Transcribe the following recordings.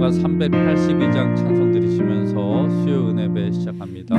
찬송가 382장 찬송 들으시면서 수요 은혜배 시작합니다.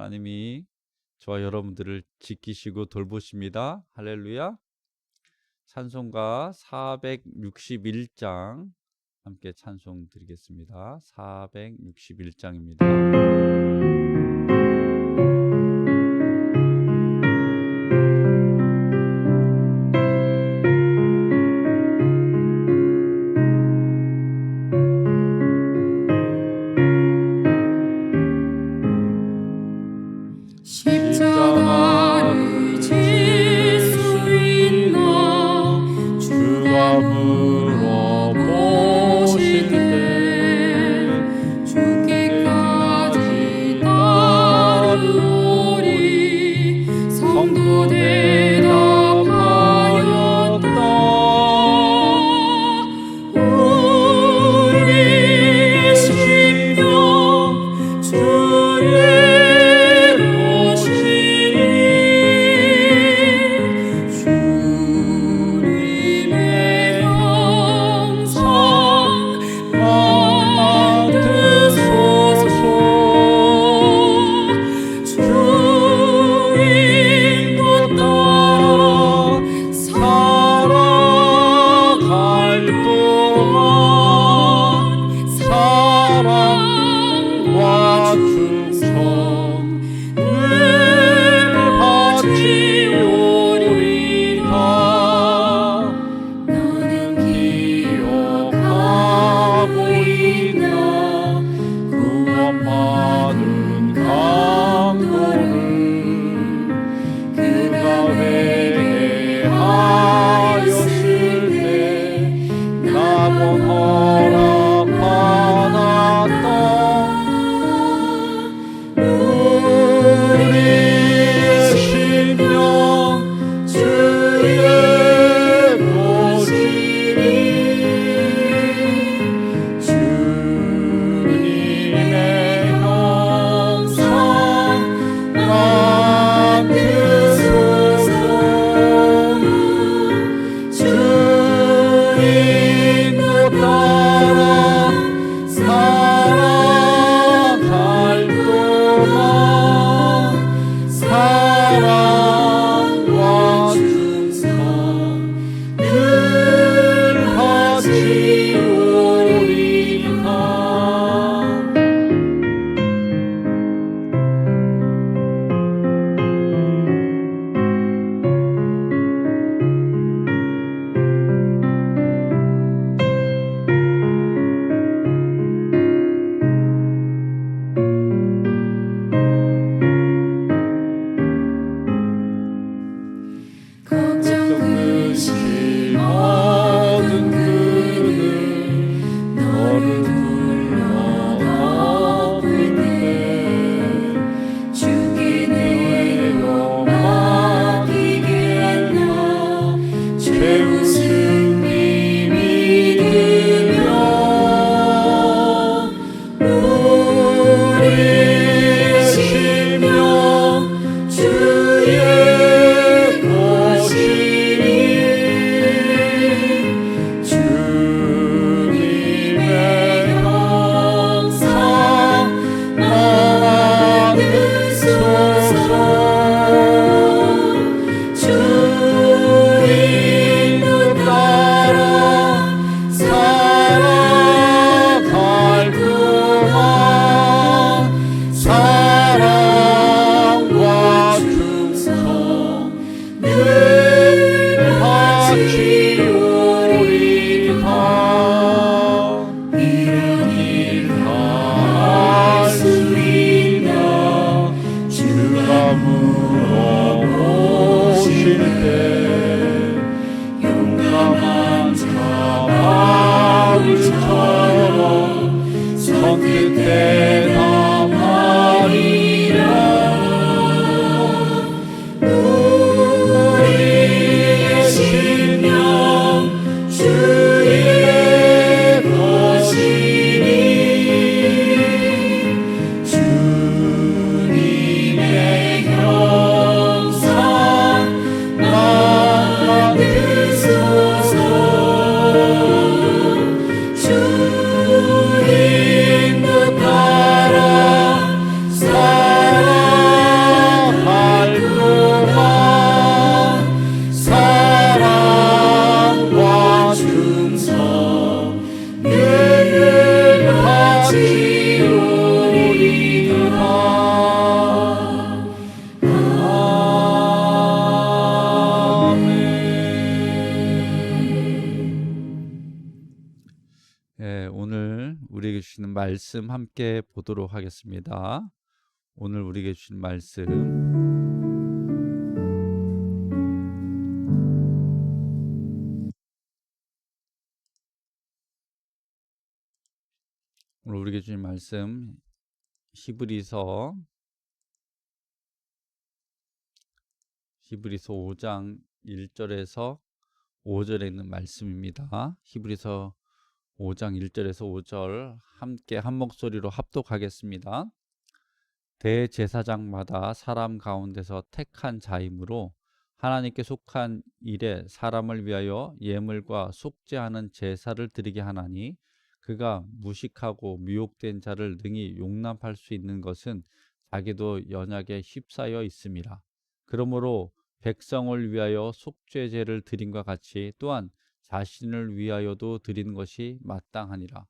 하나님이 저와 여러분들을 지키시고 돌보십니다. 할렐루야. 찬송가 461장 함께 찬송 드리겠습니다. 461장입니다. 십자가를 질 수 있나 주가 물어보실 때 죽기까지 하였을 때 나본 허락받았던 우리의 심령 주의 보시니 주님의 형상 만드소서. 주 인도 따라 살아갈 동안 사랑과 충성 늘 바치오리다. 걱정 근심 모든 그늘 너를 불러 덮을 때 주께 내려 맡기겠나. 최우승 믿으며 우리의 심령 주의 것이니 주님의 형상 만드소서. 주 인도 따라 살아갈 동안 사랑과 충성 늘 바치오리다. 이런 일 할 수 있나. 주가 물어보실 때 용감한 자 바울처럼 선뜻 대답하리라. 우리의 심령 주의 것이니 주님의 형상 만드소서. 주 인도 따라 살아갈 동안 사랑과 충성 늘 바치오리다. 예, 오늘 우리에게 주시는 말씀 함께 보도록 하겠습니다. 오늘 우리에게 주신 말씀 오늘 우리에게 주신 말씀 히브리서 5장 1절에서 5절에 있는 말씀입니다. 히브리서 5장 1절에서 5절 함께 한 목소리로 합독하겠습니다. 대제사장마다 사람 가운데서 택한 자이므로 하나님께 속한 일에 사람을 위하여 예물과 속죄하는 제사를 드리게 하나니 그가 무식하고 미혹된 자를 능히 용납할 수 있는 것은 자기도 연약에 휩싸여 있음이라. 그러므로 백성을 위하여 속죄제를 드림과 같이 또한 자신을 위하여도 드리는 것이 마땅하니라.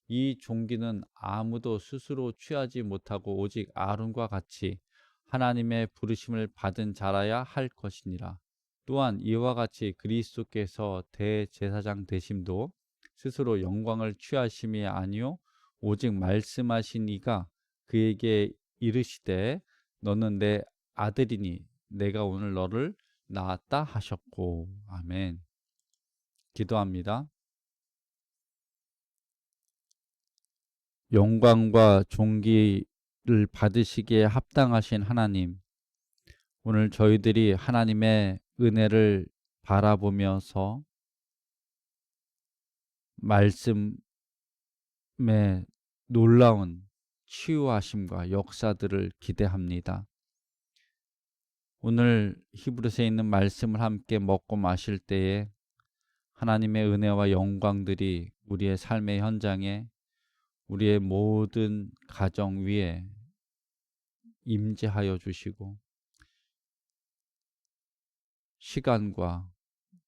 이 종기는 아무도 스스로 취하지 못하고 오직 아론과 같이 하나님의 부르심을 받은 자라야 할 것이니라. 또한 이와 같이 그리스도께서 대제사장 되심도 스스로 영광을 취하심이 아니요 오직 말씀하신 이가 그에게 이르시되 너는 내 아들이니 내가 오늘 너를 나았다 하셨고. 아멘. 기도합니다. 영광과 존귀를 받으시기에 합당하신 하나님, 오늘 저희들이 하나님의 은혜를 바라보면서 말씀의 놀라운 치유하심과 역사들을 기대합니다. 오늘 히브리서에 있는 말씀을 함께 먹고 마실 때에 하나님의 은혜와 영광들이 우리의 삶의 현장에, 우리의 모든 가정 위에 임재하여 주시고, 시간과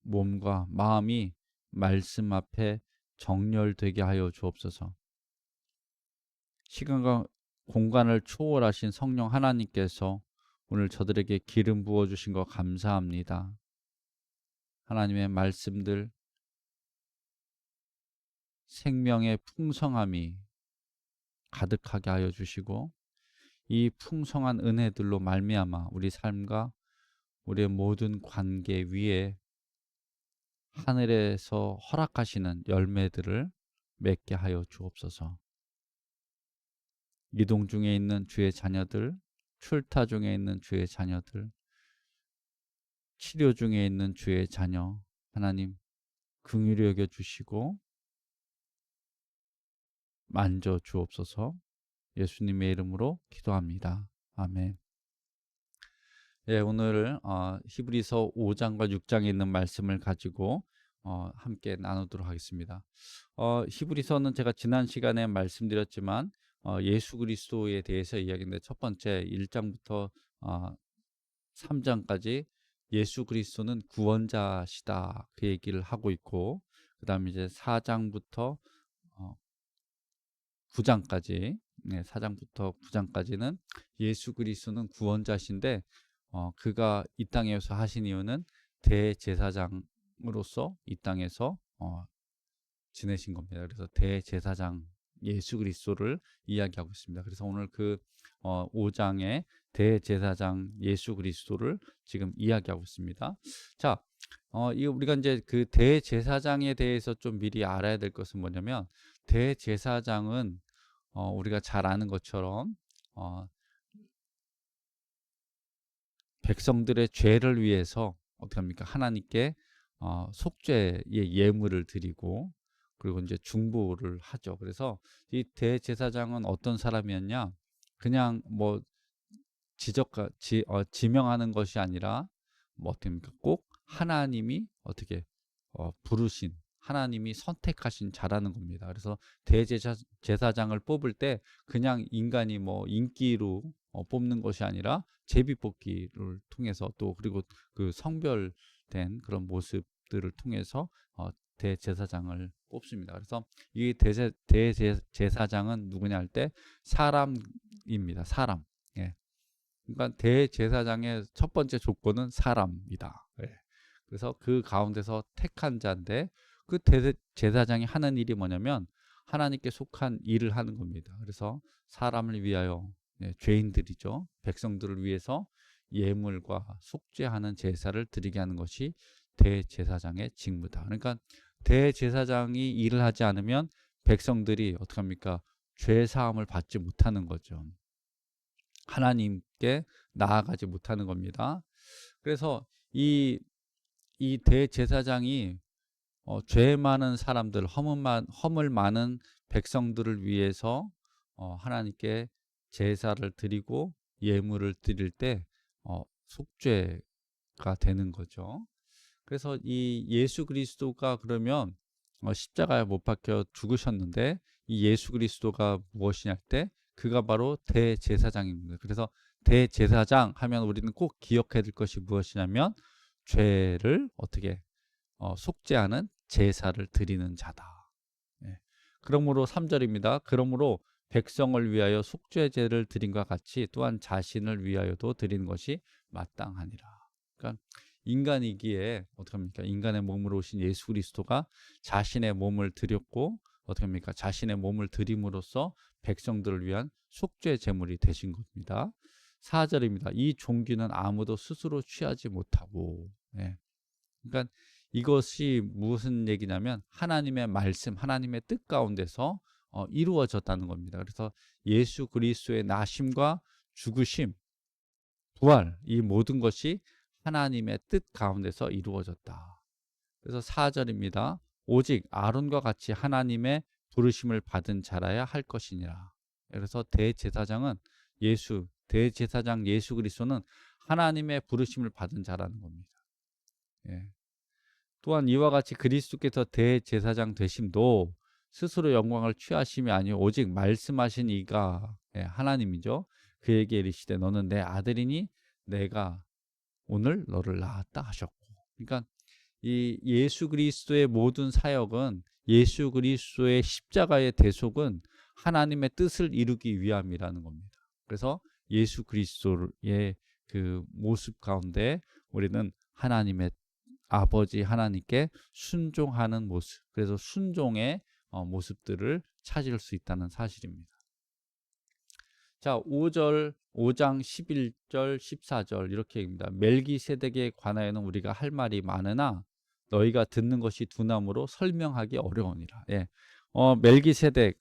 몸과 마음이 말씀 앞에 정렬되게 하여 주옵소서. 시간과 공간을 초월하신 성령 하나님께서 오늘 저들에게 기름 부어주신 거 감사합니다. 하나님의 말씀들, 생명의 풍성함이 가득하게 하여 주시고, 이 풍성한 은혜들로 말미암아 우리 삶과 우리의 모든 관계 위에 하늘에서 허락하시는 열매들을 맺게 하여 주옵소서. 이동 중에 있는 주의 자녀들, 출타 중에 있는 주의 자녀들, 치료 중에 있는 주의 자녀, 하나님 긍휼히 여겨 주시고 만져 주옵소서. 예수님의 이름으로 기도합니다. 아멘. 예, 오늘 히브리서 5장과 6장에 있는 말씀을 가지고 함께 나누도록 하겠습니다. 히브리서는 제가 지난 시간에 말씀드렸지만 예수 그리스도에 대해서 이야기인데, 첫 번째 1장부터 3장까지 예수 그리스도는 구원자시다, 그 얘기를 하고 있고, 그 다음에 이제 4장부터 9장까지, 4장부터 9장까지는 예수 그리스도는 구원자신데, 그가 이 땅에서 하신 이유는 대제사장으로서 이 땅에서 지내신 겁니다. 그래서 대제사장 예수 그리스도를 이야기하고 있습니다. 그래서 오늘 그 5장의 대제사장 예수 그리스도를 지금 이야기하고 있습니다. 자, 이 우리가 이제 그 대제사장에 대해서 좀 미리 알아야 될 것은 뭐냐면, 대제사장은 우리가 잘 아는 것처럼 백성들의 죄를 위해서 어떻게 합니까? 하나님께 속죄의 예물을 드리고, 그리고 이제 중보를 하죠. 그래서 이 대제사장은 어떤 사람이었냐? 그냥 뭐 지명하는 것이 아니라 뭐 어떻게 합니까? 꼭 하나님이 어떻게 부르신, 하나님이 선택하신 자라는 겁니다. 그래서 대제사장을 뽑을 때 그냥 인간이 뭐 인기로 뽑는 것이 아니라 제비뽑기를 통해서, 또 그리고 그 성별된 그런 모습들을 통해서 대제사장을 뽑습니다. 그래서 이 대제사장은 누구냐 할 때 사람입니다. 사람. 예. 그러니까 대제사장의 첫 번째 조건은 사람이다. 예. 그래서 그 가운데서 택한 자인데, 그 대제사장이 하는 일이 뭐냐면 하나님께 속한 일을 하는 겁니다. 그래서 사람을 위하여, 죄인들이죠, 백성들을 위해서 예물과 속죄하는 제사를 드리게 하는 것이 대제사장의 직무다. 그러니까 대제사장이 일을 하지 않으면 백성들이 어떻게 합니까? 죄 사함을 받지 못하는 거죠. 하나님께 나아가지 못하는 겁니다. 그래서 이 대제사장이 죄 많은 사람들, 허물 많은 백성들을 위해서 하나님께 제사를 드리고 예물을 드릴 때 속죄가 되는 거죠. 그래서 이 예수 그리스도가 그러면 십자가에 못 박혀 죽으셨는데, 이 예수 그리스도가 무엇이냐 할 때 그가 바로 대제사장입니다. 그래서 대제사장 하면 우리는 꼭 기억해야 될 것이 무엇이냐면, 죄를 어떻게 속죄하는 제사를 드리는 자다. 예. 그러므로 3절입니다. 그러므로 백성을 위하여 속죄제를 드림과 같이 또한 자신을 위하여도 드리는 것이 마땅하니라. 그러니까 인간이기에 어떻게 합니까? 인간의 몸으로 오신 예수 그리스도가 자신의 몸을 드렸고, 어떻게 합니까? 자신의 몸을 드림으로써 백성들을 위한 속죄 제물이 되신 겁니다. 4절입니다. 이 종기는 아무도 스스로 취하지 못하고. 예. 그러니까 이것이 무슨 얘기냐면 하나님의 말씀, 하나님의 뜻 가운데서 이루어졌다는 겁니다. 그래서 예수 그리스도의 나심과 죽으심, 부활, 이 모든 것이 하나님의 뜻 가운데서 이루어졌다. 그래서 4절입니다. 오직 아론과 같이 하나님의 부르심을 받은 자라야 할 것이니라. 그래서 대제사장 예수 그리스도는 하나님의 부르심을 받은 자라는 겁니다. 예. 또한 이와 같이 그리스도께서 대제사장 되심도 스스로 영광을 취하심이 아니요 오직 말씀하신 이가, 하나님이죠. 그에게 이르시되 너는 내 아들이니 내가 오늘 너를 낳았다 하셨고. 그러니까 이 예수 그리스도의 모든 사역은, 예수 그리스도의 십자가의 대속은 하나님의 뜻을 이루기 위함이라는 겁니다. 그래서 예수 그리스도의 그 모습 가운데 우리는 하나님의 아버지 하나님께 순종하는 모습, 그래서 순종의 모습들을 찾을 수 있다는 사실입니다. 자, 5장 11절 14절 이렇게 얘기합니다. 멜기세덱에 관하여는 우리가 할 말이 많으나 너희가 듣는 것이 두나무로 설명하기 어려우니라. 예. 멜기세덱,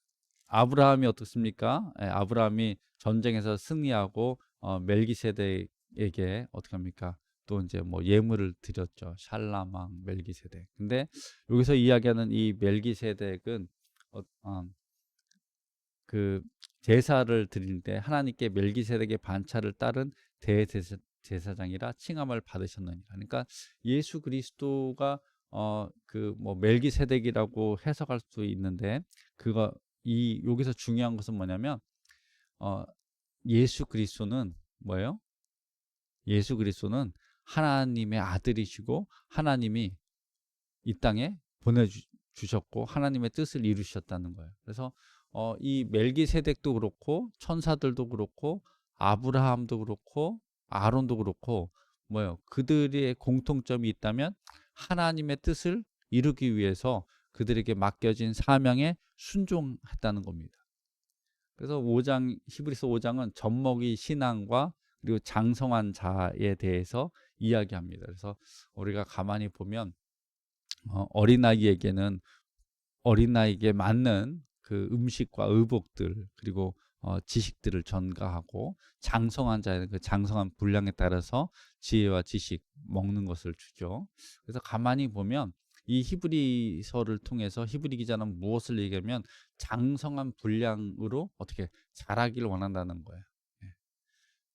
아브라함이 어떻습니까? 예, 아브라함이 전쟁에서 승리하고 멜기세덱에게 어떻게 합니까? 또 이제 뭐 예물을 드렸죠. 샬라망 멜기세덱. 근데 여기서 이야기하는 이 멜기세덱은 그 제사를 드릴 때 하나님께 멜기세덱의 반차를 따른 대제사장이라 칭함을 받으셨느니라. 그러니까 예수 그리스도가 그 뭐 멜기세덱이라고 해석할 수 있는데, 그거 여기서 중요한 것은 뭐냐면 예수 그리스도는 뭐예요? 예수 그리스도는 하나님의 아들이시고 하나님이 이 땅에 보내주셨고 하나님의 뜻을 이루셨다는 거예요. 그래서 이 멜기세덱도 그렇고 천사들도 그렇고 아브라함도 그렇고 아론도 그렇고 뭐예요? 그들의 공통점이 있다면 하나님의 뜻을 이루기 위해서 그들에게 맡겨진 사명에 순종했다는 겁니다. 그래서 히브리서 5장은 젖먹이 신앙과 그리고 장성한 자에 대해서 이야기합니다. 그래서 우리가 가만히 보면 어린아이에게 맞는 그 음식과 의복들, 그리고 지식들을 전가하고, 장성한 자에는 그 장성한 분량에 따라서 지혜와 지식 먹는 것을 주죠. 그래서 가만히 보면 이 히브리서를 통해서 히브리 기자는 무엇을 얘기하면 장성한 분량으로 어떻게 자라기를 원한다는 거예요.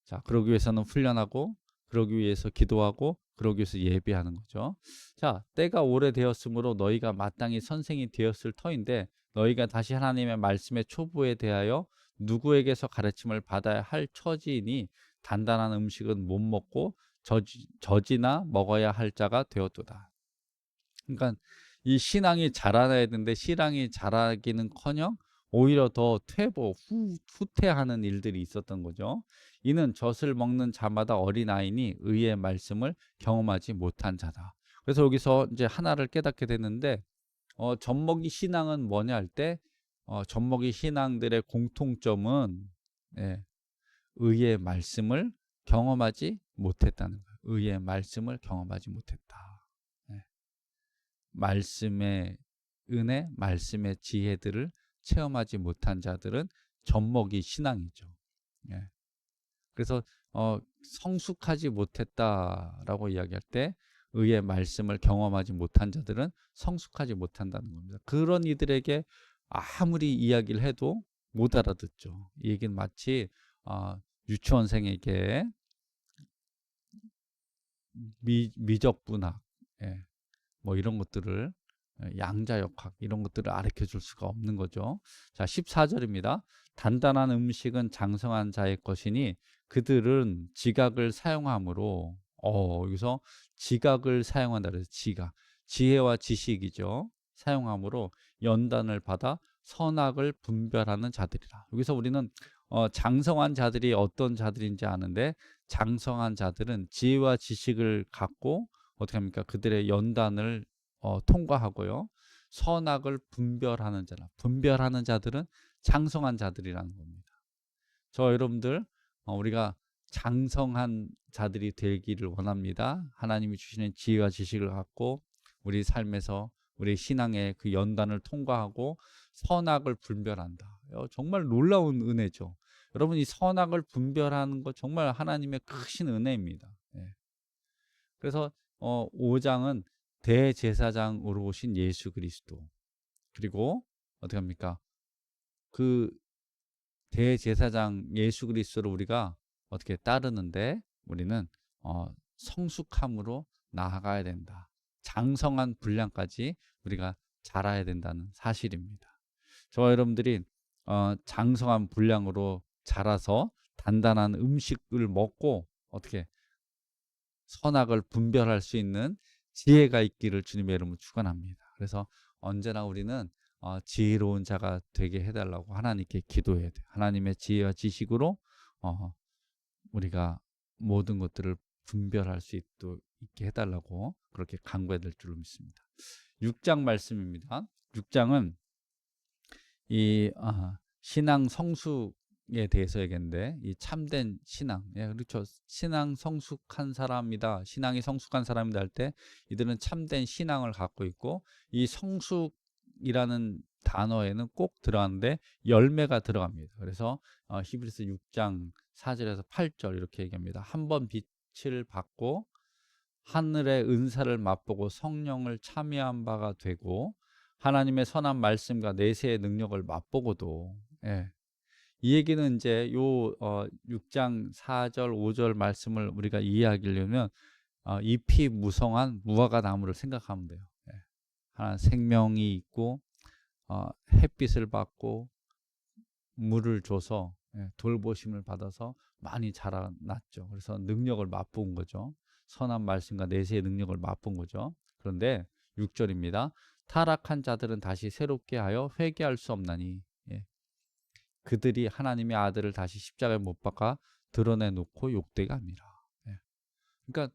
자, 그러기 위해서는 훈련하고, 그러기 위해서 기도하고, 그러기 위해서 예배하는 거죠. 자, 때가 오래되었으므로 너희가 마땅히 선생이 되었을 터인데 너희가 다시 하나님의 말씀의 초보에 대하여 누구에게서 가르침을 받아야 할 처지이니 단단한 음식은 못 먹고 젖이나 먹어야 할 자가 되었도다. 그러니까 이 신앙이 자라나야 되는데 신앙이 자라기는커녕 오히려 더 후퇴하는 일들이 있었던 거죠. 이는 젖을 먹는 자마다 어린아이니 의의 말씀을 경험하지 못한 자다. 그래서 여기서 이제 하나를 깨닫게 됐는데 젖먹이 신앙은 뭐냐 할 때 젖먹이 신앙들의 공통점은 의의 말씀을 경험하지 못했다는 거예요. 의의 말씀을 경험하지 못했다. 말씀의 은혜, 말씀의 지혜들을 체험하지 못한 자들은 젖먹이 신앙이죠. 그래서 성숙하지 못했다라고 이야기할 때 의의 말씀을 경험하지 못한 자들은 성숙하지 못한다는 겁니다. 그런 이들에게 아무리 이야기를 해도 못 알아듣죠. 이 얘기는 마치 유치원생에게 미적분학, 뭐 이런 것들을, 양자역학 이런 것들을 가르쳐 줄 수가 없는 거죠. 자, 14절입니다. 단단한 음식은 장성한 자의 것이니 그들은 지각을 사용함으로, 여기서 지각을 사용한다 그래서 지혜와 지식이죠. 사용함으로 연단을 받아 선악을 분별하는 자들이라. 여기서 우리는 장성한 자들이 어떤 자들인지 아는데, 장성한 자들은 지혜와 지식을 갖고 어떻게 합니까? 그들의 연단을 통과하고요. 선악을 분별하는 자들은 장성한 자들이라는 겁니다. 저 여러분들, 우리가 장성한 자들이 되기를 원합니다. 하나님이 주시는 지혜와 지식을 갖고 우리 삶에서 우리 신앙의 그 연단을 통과하고 선악을 분별한다. 정말 놀라운 은혜죠. 여러분, 이 선악을 분별하는 거 정말 하나님의 크신 은혜입니다. 예. 그래서 5장은 대제사장으로 오신 예수 그리스도, 그리고 어떻게 합니까? 그 대제사장 예수 그리스도를 우리가 어떻게 따르는데 우리는 성숙함으로 나아가야 된다. 장성한 분량까지 우리가 자라야 된다는 사실입니다. 저와 여러분들이 장성한 분량으로 자라서 단단한 음식을 먹고 어떻게 선악을 분별할 수 있는 지혜가 있기를 주님의 이름으로 축원합니다. 그래서 언제나 우리는 지혜로운 자가 되게 해달라고 하나님께 기도해야 돼요. 하나님의 지혜와 지식으로 우리가 모든 것들을 분별할 수 있게 해달라고 그렇게 간구해야 될 줄로 믿습니다. 6장 말씀입니다. 6장은 이 신앙 성숙에 대해서 얘기했는데, 이 참된 신앙, 예, 그렇죠. 신앙 성숙한 사람이다, 신앙이 성숙한 사람이다 할 때 이들은 참된 신앙을 갖고 있고, 이 성숙이라는 단어에는 꼭 들어가는데 열매가 들어갑니다. 그래서 히브리서 6장 4절에서 8절 이렇게 얘기합니다. 한번 빛을 받고 하늘의 은사를 맛보고 성령을 참여한 바가 되고 하나님의 선한 말씀과 내세의 능력을 맛보고도, 예, 이 얘기는 이제 요 6장 4절 5절 말씀을 우리가 이해하려면 잎이 무성한 무화과 나무를 생각하면 돼요. 예. 하나 생명이 있고 햇빛을 받고 물을 줘서, 예, 돌보심을 받아서 많이 자라났죠. 그래서 능력을 맛본 거죠. 선한 말씀과 내세의 능력을 맛본 거죠. 그런데 6절입니다. 타락한 자들은 다시 새롭게 하여 회개할 수 없나니, 예, 그들이 하나님의 아들을 다시 십자가에 못 박아 드러내놓고 욕되게 합니다. 예. 그러니까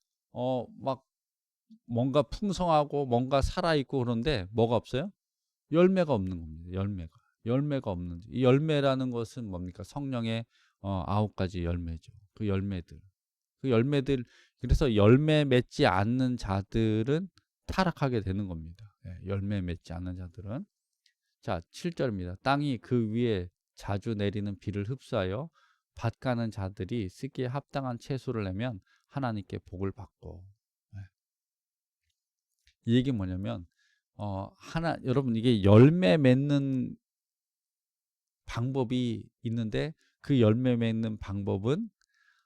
막 뭔가 풍성하고 뭔가 살아있고 그런데 뭐가 없어요? 열매가 없는 겁니다. 열매가 없는, 이 열매라는 것은 뭡니까? 성령의 9가지 열매죠. 그 열매들, 그래서 열매 맺지 않는 자들은 타락하게 되는 겁니다. 예, 열매 맺지 않는 자들은. 자, 7절입니다. 땅이 그 위에 자주 내리는 비를 흡수하여 밭가는 자들이 쓰기에 합당한 채소를 내면 하나님께 복을 받고. 예. 이 얘기 뭐냐면 여러분, 이게 열매 맺는 방법이 있는데 그 열매 맺는 방법은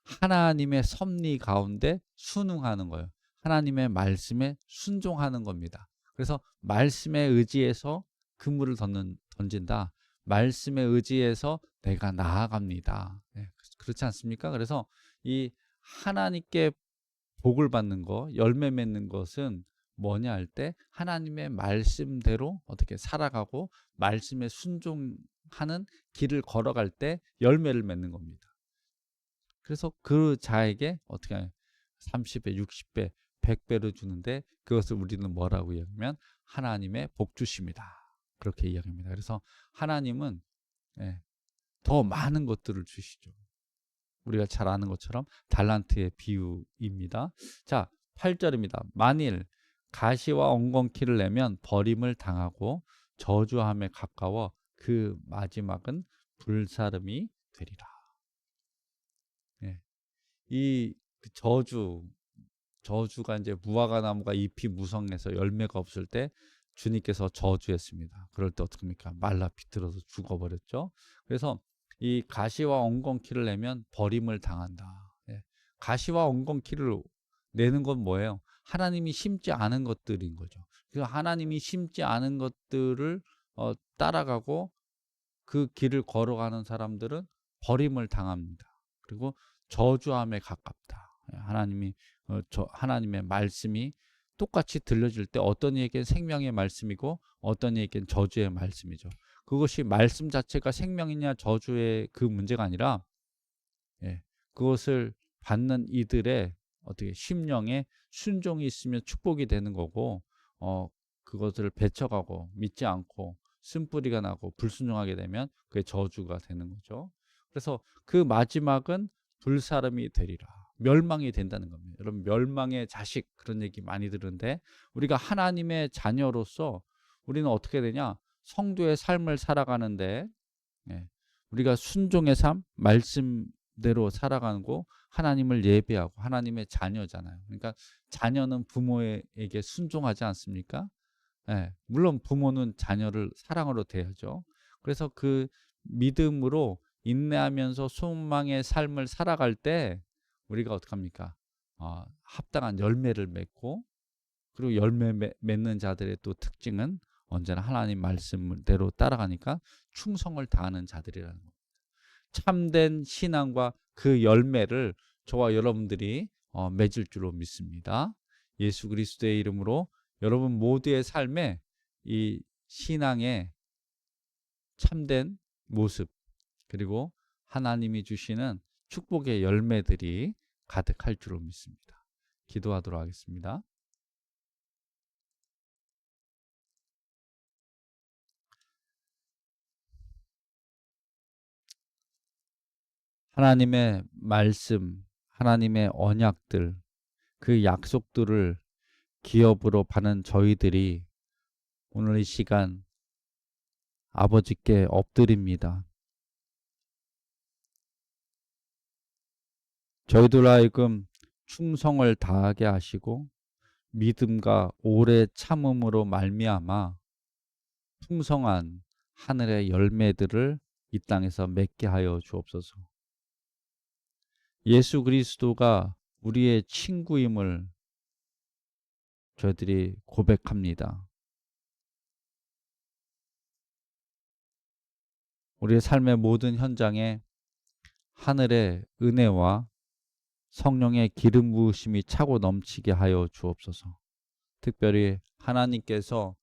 하나님의 섭리 가운데 순응하는 거예요. 하나님의 말씀에 순종하는 겁니다. 그래서 말씀에 의지해서 그물을 던진다. 말씀에 의지해서 내가 나아갑니다. 네, 그렇지 않습니까? 그래서 이 하나님께 복을 받는 거, 열매 맺는 것은 뭐냐 할 때 하나님의 말씀대로 어떻게 살아가고 말씀에 순종하는 길을 걸어갈 때 열매를 맺는 겁니다. 그래서 그 자에게 어떻게 30배, 60배, 100배로 주는데 그것을 우리는 뭐라고 이야기하면 하나님의 복주십니다. 그렇게 이야기합니다. 그래서 하나님은, 예, 더 많은 것들을 주시죠. 우리가 잘 아는 것처럼 달란트의 비유입니다. 자, 8절입니다. 만일 가시와 엉겅퀴를 내면 버림을 당하고 저주함에 가까워 그 마지막은 불사름이 되리라. 예. 이 저주가 이제 무화과 나무가 잎이 무성해서 열매가 없을 때 주님께서 저주했습니다. 그럴 때 어떻게 합니까? 말라 비틀어서 죽어버렸죠. 그래서 이 가시와 엉겅퀴를 내면 버림을 당한다. 예. 가시와 엉겅퀴를 내는 건 뭐예요? 하나님이 심지 않은 것들인 거죠. 그 하나님이 심지 않은 것들을 따라가고 그 길을 걸어가는 사람들은 버림을 당합니다. 그리고 저주함에 가깝다. 하나님의 말씀이 똑같이 들려질 때 어떤 이에겐 생명의 말씀이고 어떤 이에겐 저주의 말씀이죠. 그것이 말씀 자체가 생명이냐 저주의 그 문제가 아니라, 예, 그것을 받는 이들의 어떻게 심령에 순종이 있으면 축복이 되는 거고, 그것을 배척하고 믿지 않고 쓴뿌리가 나고 불순종하게 되면 그게 저주가 되는 거죠. 그래서 그 마지막은 불사름이 되리라. 멸망이 된다는 겁니다. 여러분, 멸망의 자식, 그런 얘기 많이 들은데, 우리가 하나님의 자녀로서 우리는 어떻게 되냐? 성도의 삶을 살아가는데, 예, 우리가 순종의 삶, 말씀대로 살아가고 하나님을 예배하고 하나님의 자녀잖아요. 그러니까 자녀는 부모에게 순종하지 않습니까? 예, 물론 부모는 자녀를 사랑으로 대하죠. 그래서 그 믿음으로 인내하면서 소망의 삶을 살아갈 때 우리가 어떡합니까? 합당한 열매를 맺고, 그리고 열매 맺는 자들의 또 특징은 언제나 하나님 말씀대로 따라가니까 충성을 다하는 자들이라는 겁니다. 참된 신앙과 그 열매를 저와 여러분들이 맺을 줄로 믿습니다. 예수 그리스도의 이름으로 여러분 모두의 삶에 이 신앙의 참된 모습, 그리고 하나님이 주시는 축복의 열매들이 가득할 줄로 믿습니다. 기도하도록 하겠습니다. 하나님의 말씀, 하나님의 언약들, 그 약속들을 기업으로 파는 저희들이 오늘 이 시간 아버지께 엎드립니다. 저희들 하여금 충성을 다하게 하시고 믿음과 오래 참음으로 말미암아 풍성한 하늘의 열매들을 이 땅에서 맺게 하여 주옵소서. 예수 그리스도가 우리의 친구임을 저희들이 고백합니다. 우리의 삶의 모든 현장에 하늘의 은혜와 성령의 기름 부으심이 차고 넘치게 하여 주옵소서. 특별히 하나님께서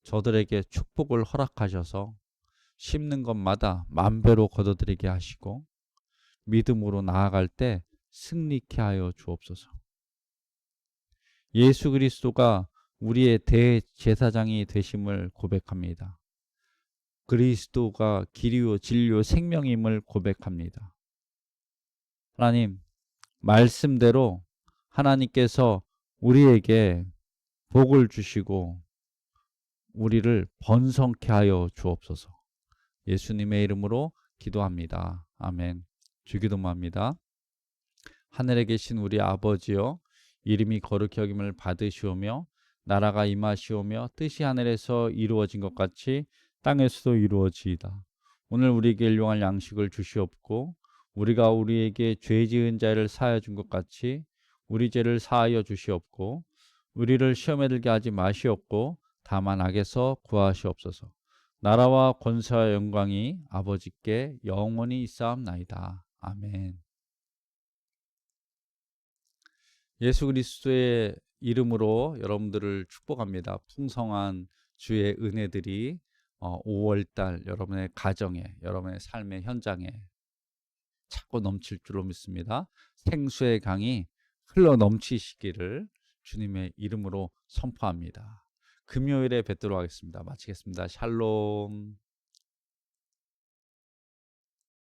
저들에게 축복을 허락하셔서 심는 것마다 만배로 거둬들이게 하시고 믿음으로 나아갈 때 승리케 하여 주옵소서. 예수 그리스도가 우리의 대제사장이 되심을 고백합니다. 그리스도가 길이요 진리요 생명임을 고백합니다. 하나님, 말씀대로 하나님께서 우리에게 복을 주시고 우리를 번성케 하여 주옵소서. 예수님의 이름으로 기도합니다. 아멘. 주기도합니다. 하늘에 계신 우리 아버지여, 이름이 거룩히 여김을 받으시오며 나라가 임하시오며 뜻이 하늘에서 이루어진 것 같이 땅에서도 이루어지이다. 오늘 우리에게 일용할 양식을 주시옵고 우리가 우리에게 죄 지은 자를 사하여 준 것 같이 우리 죄를 사하여 주시옵고 우리를 시험에 들게 하지 마시옵고 다만 악에서 구하시옵소서. 나라와 권세와 영광이 아버지께 영원히 있사옵나이다. 아멘. 예수 그리스도의 이름으로 여러분들을 축복합니다. 풍성한 주의 은혜들이 5월달 여러분의 가정에, 여러분의 삶의 현장에 차고 넘칠 줄로 믿습니다. 생수의 강이 흘러 넘치시기를 주님의 이름으로 선포합니다. 금요일에 뵙도록 하겠습니다. 마치겠습니다. 샬롬.